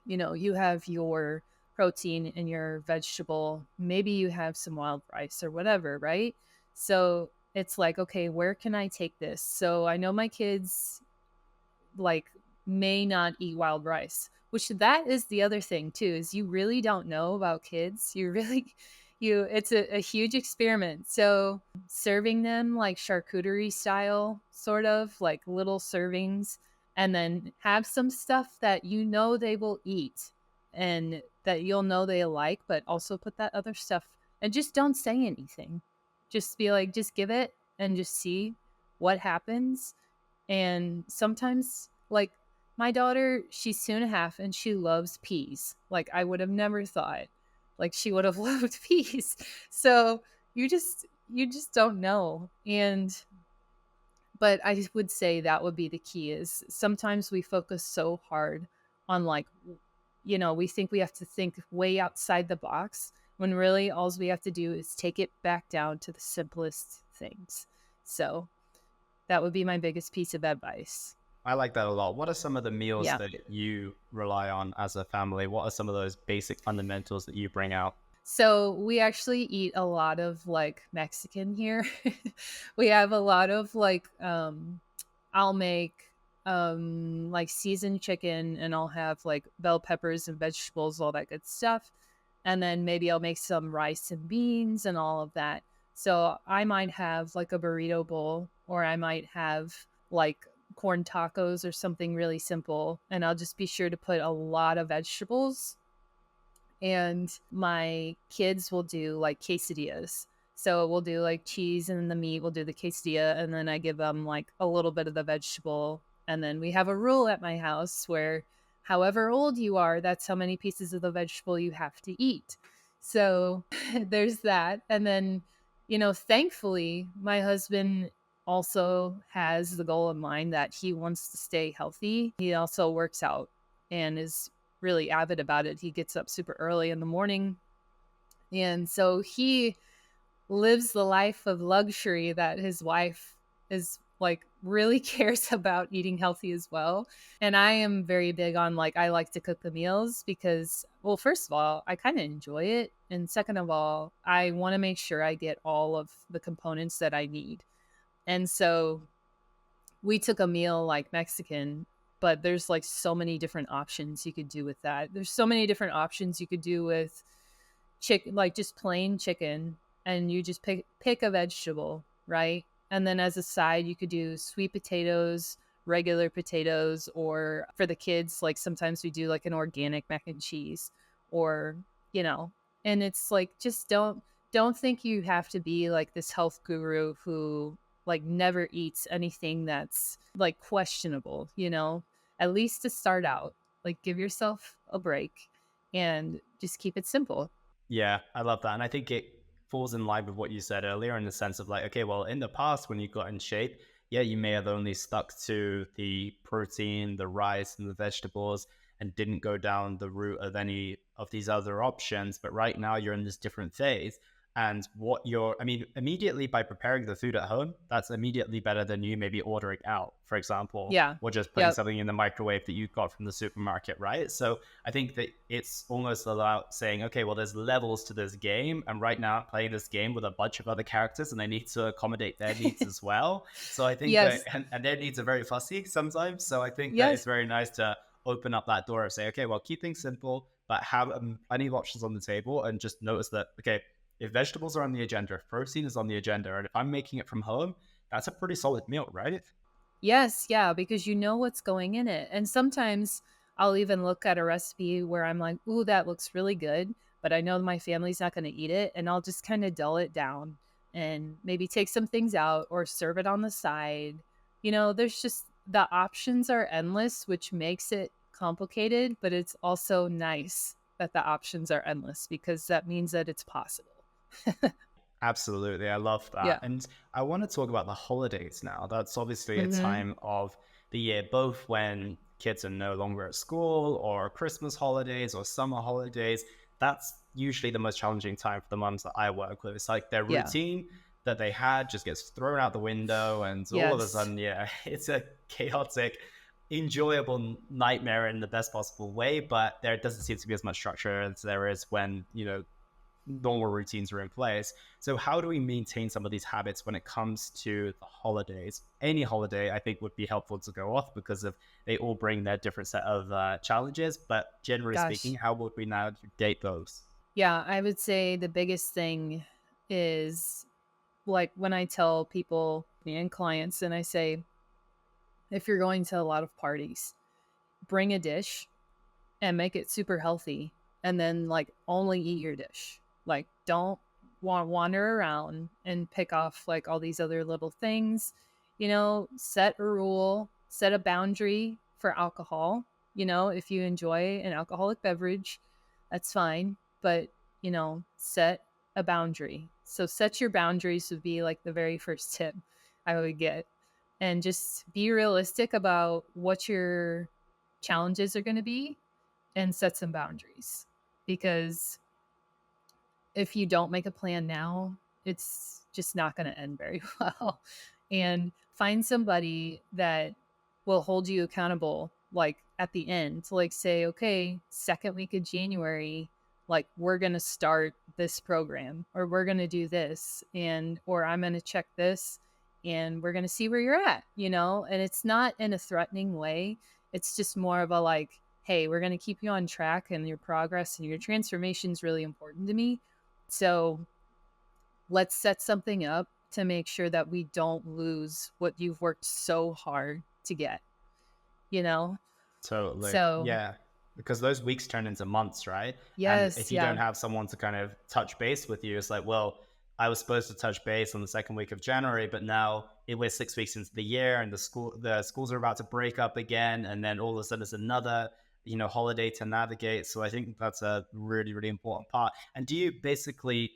your protein and your vegetable. Maybe you have some wild rice or whatever, right? So it's like, okay, where can I take this? So I know my kids like may not eat wild rice, which that is the other thing too, is you really don't know about kids. You really it's a huge experiment. So serving them like charcuterie style, sort of like little servings, and then have some stuff that they will eat and that you'll know they like, but also put that other stuff, and just don't say anything. Just be like, just give it and just see what happens. And sometimes, like, my daughter, she's 2.5 and she loves peas. Like, I would have never thought, like, she would have loved peas. So you just don't know. But I would say that would be the key, is sometimes we focus so hard on, like, we think we have to think way outside the box, when really all we have to do is take it back down to the simplest things. So that would be my biggest piece of advice. I like that a lot. What are some of the meals Yeah. that you rely on as a family? What are some of those basic fundamentals that you bring out? So we actually eat a lot of like Mexican here. We have a lot of like I'll make like seasoned chicken, and I'll have like bell peppers and vegetables, all that good stuff. And then maybe I'll make some rice and beans and all of that. So I might have like a burrito bowl, or I might have like corn tacos or something really simple, and I'll just be sure to put a lot of vegetables. And my kids will do like quesadillas. So we'll do like cheese and the meat, we'll do the quesadilla, and then I give them like a little bit of the vegetable. And then we have a rule at my house where however old you are, that's how many pieces of the vegetable you have to eat. So there's that. And then, thankfully, my husband also has the goal in mind that he wants to stay healthy. He also works out and is really avid about it. He gets up super early in the morning. And so he lives the life of luxury that his wife is like really cares about eating healthy as well. And I am very big on, like, I like to cook the meals because, well, first of all, I kind of enjoy it. And second of all, I want to make sure I get all of the components that I need. And so we took a meal like Mexican, but there's like so many different options you could do with that. There's so many different options you could do with chicken, like just plain chicken, and you just pick a vegetable, right? And then as a side, you could do sweet potatoes, regular potatoes, or for the kids, like sometimes we do like an organic mac and cheese, or you know, and it's like, just don't think you have to be like this health guru who like never eats anything that's like questionable, at least to start out. Like, give yourself a break and just keep it simple. Yeah, I love that. And I think it falls in line with what you said earlier in the sense of like, okay, well, in the past when you got in shape, yeah, you may have only stuck to the protein, the rice, and the vegetables and didn't go down the route of any of these other options. But right now you're in this different phase. and what you're, I mean, immediately by preparing the food at home, that's immediately better than you maybe ordering out, for example, Yeah. or just putting Yep. something in the microwave that you got from the supermarket, right? So I think that it's almost about saying, okay, well, there's levels to this game. And right now I'm playing this game with a bunch of other characters and I need to accommodate their needs as well. So I think that, Yes. and their needs are very fussy sometimes. So I think that it's Yes. very nice to open up that door and say, okay, well, keep things simple, but have plenty of options on the table and just notice that, okay, if vegetables are on the agenda, if protein is on the agenda, and if I'm making it from home, that's a pretty solid meal, right? Yes, yeah, because you know what's going in it. And sometimes I'll even look at a recipe where I'm like, "Ooh, that looks really good," but I know my family's not going to eat it, and I'll just kind of dull it down and maybe take some things out or serve it on the side. There's just the options are endless, which makes it complicated, but it's also nice that the options are endless because that means that it's possible. Absolutely. I love that. Yeah. And I want to talk about the holidays now. That's obviously a Mhm. time of the year, both when kids are no longer at school or Christmas holidays or summer holidays. That's usually the most challenging time for the moms that I work with. It's like their Yeah. routine that they had just gets thrown out the window. And all of a Yes. sudden, yeah, it's a chaotic, enjoyable nightmare in the best possible way. But there doesn't seem to be as much structure as there is when, normal routines are in place. So how do we maintain some of these habits when it comes to the holidays? Any holiday, I think, would be helpful to go off because of they all bring their different set of challenges. But generally speaking, Gosh. how would we navigate those? Yeah, I would say the biggest thing is like when I tell people and clients, and I say, if you're going to a lot of parties, bring a dish and make it super healthy, and then like only eat your dish. Like, don't wander around and pick off like all these other little things. Set a rule, set a boundary for alcohol. If you enjoy an alcoholic beverage, that's fine, but set a boundary. So set your boundaries would be like the very first tip I would get. And just be realistic about what your challenges are going to be and set some boundaries. Because if you don't make a plan now, it's just not going to end very well. And find somebody that will hold you accountable, like at the end, to like say, okay, second week of January, like we're going to start this program or we're going to do this or I'm going to check this and we're going to see where you're at. And it's not in a threatening way. It's just more of a like, hey, we're going to keep you on track and your progress and your transformation is really important to me. So let's set something up to make sure that we don't lose what you've worked so hard to get, you know? Totally. So, Yeah. Because those weeks turn into months, right? And yes, if you don't yeah. have someone to kind of touch base with you, it's like, well, I was supposed to touch base on the second week of January, but now we're 6 weeks into the year and the schools are about to break up again. And then all of a sudden it's another, holiday to navigate. So I think that's a really, really important part. And do you basically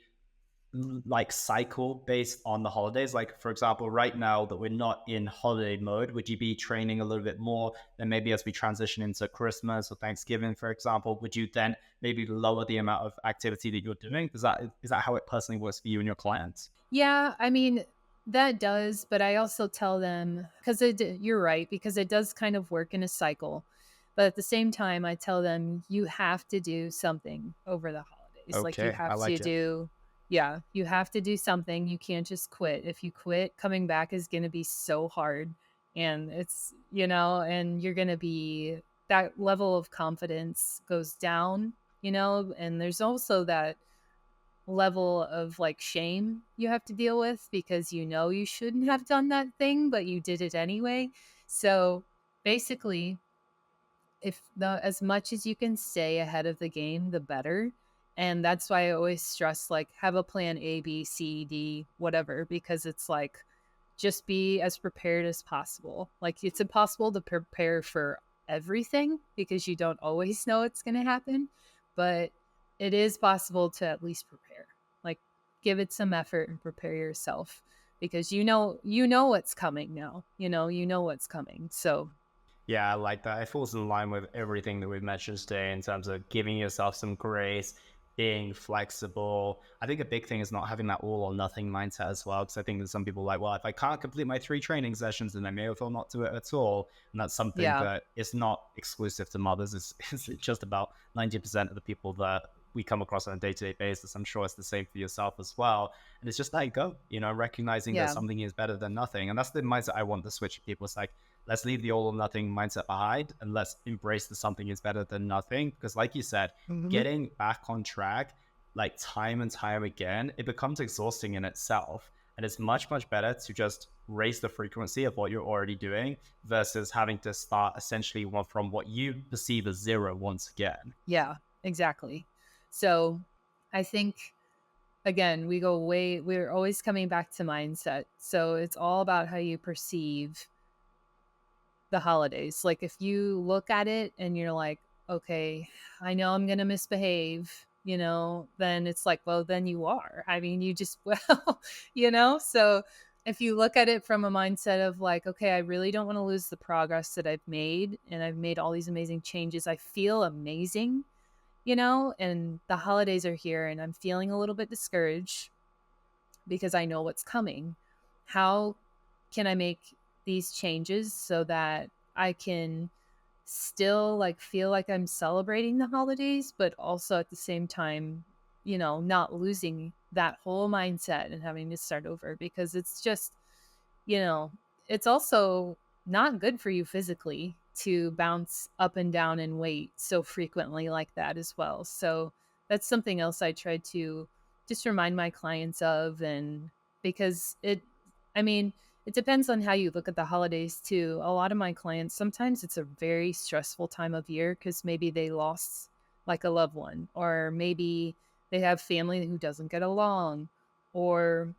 like cycle based on the holidays? Like, for example, right now that we're not in holiday mode, would you be training a little bit more? Then maybe as we transition into Christmas or Thanksgiving, for example, would you then maybe lower the amount of activity that you're doing? Is that how it personally works for you and your clients? Yeah, I mean, that does, but I also tell them because you're right, because it does kind of work in a cycle. But at the same time, I tell them you have to do something over the holidays. Like you Okay, I have to like it. do, yeah, you have to do something. You can't just quit. If you quit, coming back is going to be so hard. And and you're going to be, that level of confidence goes down, and there's also that level of like shame you have to deal with because you shouldn't have done that thing, but you did it anyway. So basically, if the as much as you can stay ahead of the game, the better. And that's why I always stress like have a plan A, B, C, D, whatever, because it's like just be as prepared as possible. Like it's impossible to prepare for everything because you don't always know what's going to happen, but it is possible to at least prepare. Like give it some effort and prepare yourself because you know what's coming now. You know what's coming. So, Yeah, I like that. It falls in line with everything that we've mentioned today in terms of giving yourself some grace, being flexible. I think a big thing is not having that all or nothing mindset as well. Because I think that some people are like, well, if I can't complete my 3 training sessions, then I may as well not do it at all. And that's something Yeah. that is not exclusive to mothers. It's just about 90% of the people that we come across on a day-to-day basis. I'm sure it's the same for yourself as well. And it's just let it go, recognizing that Yeah. something is better than nothing. And that's the mindset I want to switch to people. It's like, let's leave the all or nothing mindset behind and let's embrace the something is better than nothing. Because like you said, Mhm. getting back on track, like time and time again, it becomes exhausting in itself. And it's much, much better to just raise the frequency of what you're already doing versus having to start essentially from what you perceive as zero once again. Yeah, exactly. So I think, again, we're always coming back to mindset. So it's all about how you perceive the holidays. Like if you look at it and you're like, okay, I know I'm going to misbehave, then it's like, well, then you are. I mean, you just, well, so if you look at it from a mindset of like, okay, I really don't want to lose the progress that I've made and I've made all these amazing changes. I feel amazing, and the holidays are here and I'm feeling a little bit discouraged because I know what's coming. How can I make these changes so that I can still like feel like I'm celebrating the holidays, but also at the same time, not losing that whole mindset and having to start over because it's just, you know, it's also not good for you physically to bounce up and down in weight so frequently like that as well. So that's something else I try to just remind my clients of. And because I mean, it depends on how you look at the holidays too. A lot of my clients, sometimes it's a very stressful time of year because maybe they lost like a loved one, or maybe they have family who doesn't get along, or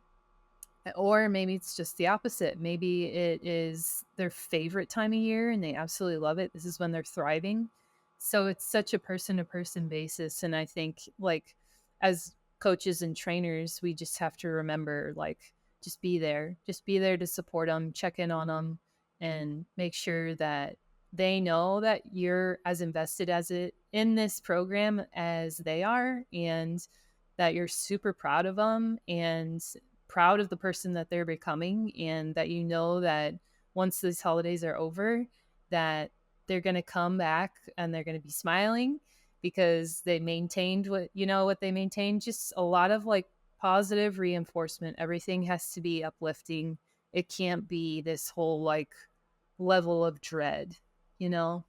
maybe it's just the opposite. Maybe it is their favorite time of year and they absolutely love it. This is when they're thriving. So it's such a person to person basis. And I think, like, as coaches and trainers, we just have to remember, like, just be there. Just be there to support them, check in on them, and make sure that they know that you're as invested as it in this program as they are, and that you're super proud of them and proud of the person that they're becoming, and that that once these holidays are over, that they're going to come back and they're going to be smiling because they maintained what they maintained. Just a lot of like positive reinforcement. Everything has to be uplifting. It can't be this whole like level of dread, you know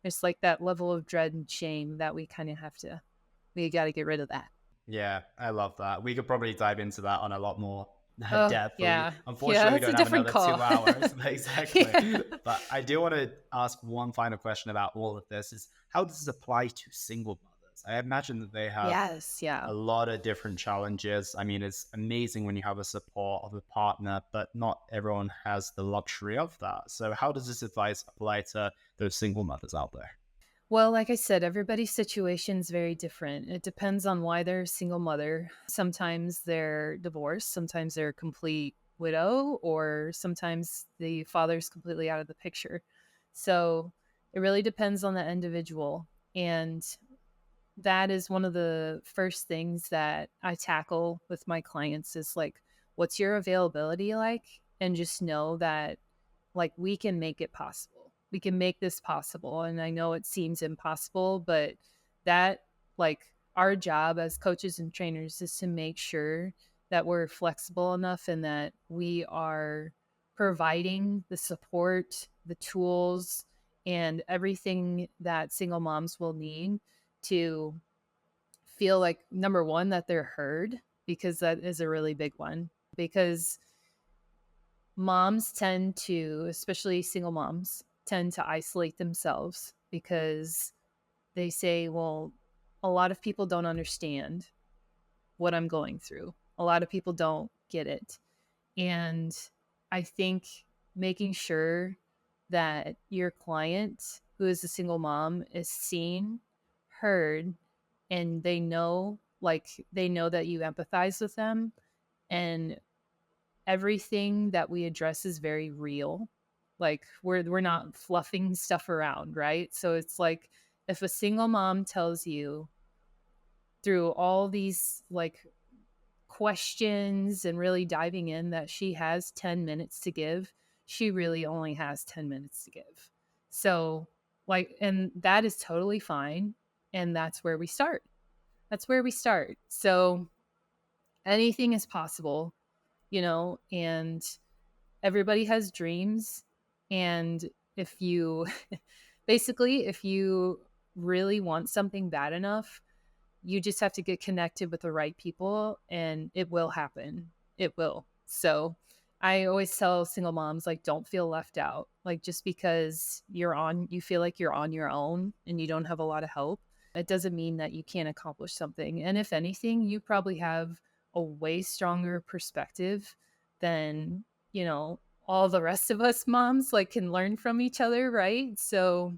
it's like that level of dread and shame that we got to get rid of that. Yeah, I love that. We could probably dive into that on a lot more Oh depth, but yeah, yeah, unfortunately we that's a don't have different another two call. hours. Exactly. Yeah. But I do want to ask one final question about all of this: is how does this apply to single mothers? I imagine that they have Yes, yeah. a lot of different challenges. I mean, it's amazing when you have a support of a partner, but not everyone has the luxury of that. So, how does this advice apply to those single mothers out there? Well, like I said, everybody's situation is very different. It depends on why they're a single mother. Sometimes they're divorced, sometimes they're a complete widow, or sometimes the father's completely out of the picture. So it really depends on the individual. And that is one of the first things that I tackle with my clients is like, what's your availability like? And just know that like we can make it possible. We can make this possible. And I know it seems impossible, but that like our job as coaches and trainers is to make sure that we're flexible enough and that we are providing the support, the tools, and everything that single moms will need to feel like, number one, that they're heard, because that is a really big one. Because moms tend to, especially single moms, tend to isolate themselves because they say, well, a lot of people don't understand what I'm going through. A lot of people don't get it. And I think making sure that your client, who is a single mom, is seen, heard, and they know that you empathize with them, and everything that we address is very real. Like we're not fluffing stuff around, right? So it's like if a single mom tells you through all these like questions and really diving in that she has 10 minutes to give, she really only has 10 minutes to give. So, like, and that is totally fine. And that's where we start. That's where we start. So, anything is possible, and everybody has dreams. And if you basically, if you really want something bad enough, you just have to get connected with the right people and it will happen. It will. So I always tell single moms, like, don't feel left out. Like, just because you feel like you're on your own and you don't have a lot of help, it doesn't mean that you can't accomplish something. And if anything, you probably have a way stronger perspective than, all the rest of us moms, like, can learn from each other. Right. So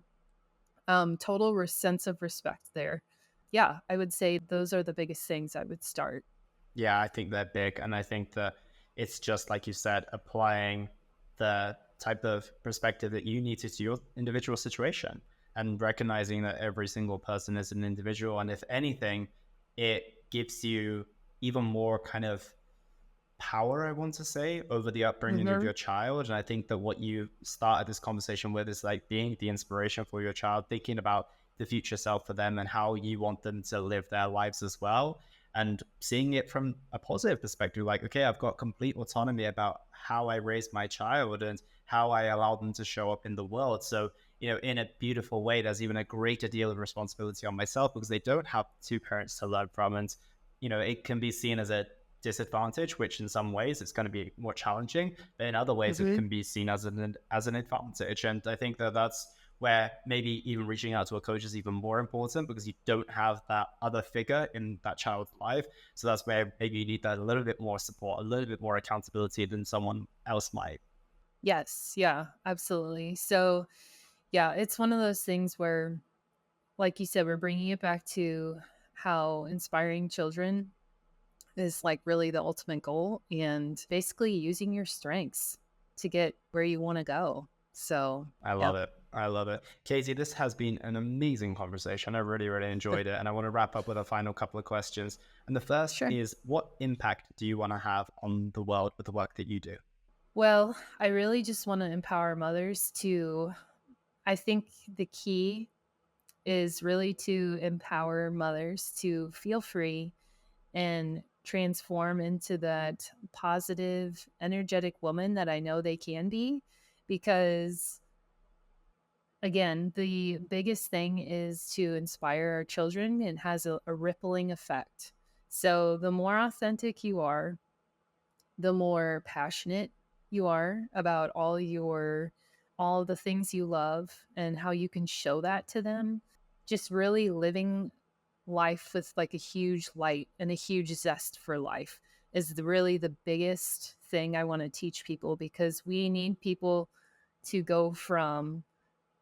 total sense of respect there. Yeah, I would say those are the biggest things I would start. Yeah, I think they're big. And I think that it's just like you said, applying the type of perspective that you need to your individual situation and recognizing that every single person is an individual. And if anything, it gives you even more kind of power, I want to say, over the upbringing of Mhm. your child. And I think that what you started this conversation with is like being the inspiration for your child, thinking about the future self for them and how you want them to live their lives as well. And seeing it from a positive perspective, like, okay, I've got complete autonomy about how I raise my child and how I allow them to show up in the world. So, in a beautiful way, there's even a greater deal of responsibility on myself because they don't have two parents to learn from. And, it can be seen as a disadvantage, which in some ways it's going to be more challenging, but in other ways it Mhm. can be seen as an advantage. And I think that that's where maybe even reaching out to a coach is even more important because you don't have that other figure in that child's life. So that's where maybe you need that a little bit more support, a little bit more accountability than someone else might. Yes, yeah, absolutely. So, yeah, it's one of those things where, like you said, we're bringing it back to how inspiring children is like really the ultimate goal and basically using your strengths to get where you want to go. So, I yeah. love it. I love it. Katie, this has been an amazing conversation. I really, really enjoyed it. And I want to wrap up with a final couple of questions. And the first Sure. is, what impact do you want to have on the world with the work that you do? Well, I really just want to empower mothers to, I think the key is really to empower mothers to feel free and transform into that positive, energetic woman that I know they can be. Because, again, the biggest thing is to inspire our children and has a rippling effect. So, the more authentic you are, the more passionate you are about all the things you love and how you can show that to them, just really living life with like a huge light and a huge zest for life is really the biggest thing I want to teach people, because we need people to go from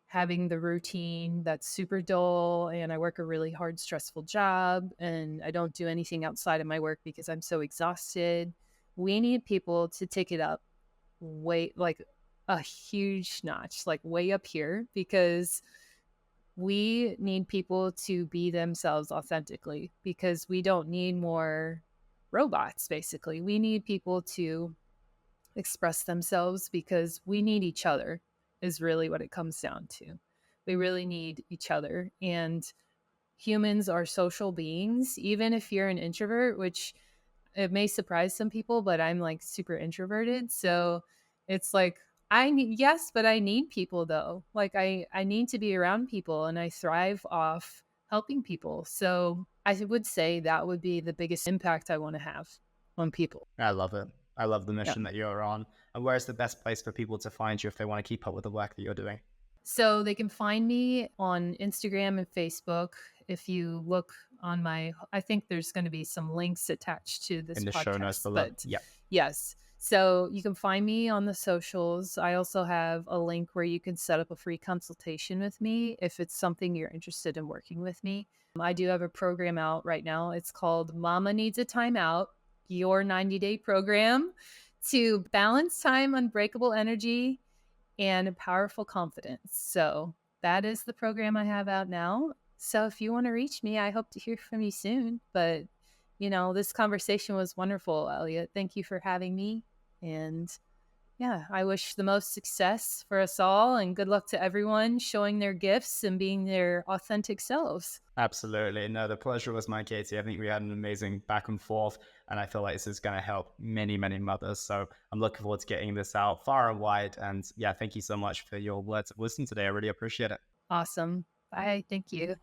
having the routine that's super dull and I work a really hard, stressful job and I don't do anything outside of my work because I'm so exhausted. We need people to take it up way, like, a huge notch, like way up here, because we need people to be themselves authentically, because we don't need more robots, basically. We need people to express themselves because we need each other, is really what it comes down to. We really need each other. And humans are social beings, even if you're an introvert, which it may surprise some people, but I'm like super introverted. So it's like, I need, yes, but I need people though. Like, I need to be around people and I thrive off helping people. So I would say that would be the biggest impact I want to have on people. I love it. I love the Yeah. mission that you're on. And where's the best place for people to find you if they want to keep up with the work that you're doing? So they can find me on Instagram and Facebook. If you look on I think there's going to be some links attached to this In the show notes podcast, below. but Yep. yes. So you can find me on the socials. I also have a link where you can set up a free consultation with me if it's something you're interested in working with me. I do have a program out right now. It's called Mama Needs a Timeout, your 90-day program to balance time, unbreakable energy, and powerful confidence. So that is the program I have out now. So if you want to reach me, I hope to hear from you soon. But, this conversation was wonderful, Elliot. Thank you for having me. And yeah, I wish the most success for us all and good luck to everyone showing their gifts and being their authentic selves. Absolutely. No, the pleasure was mine, Katie. I think we had an amazing back and forth, and I feel like this is going to help many, many mothers. So I'm looking forward to getting this out far and wide. And yeah, thank you so much for your words of wisdom today. I really appreciate it. Awesome. Bye. Thank you.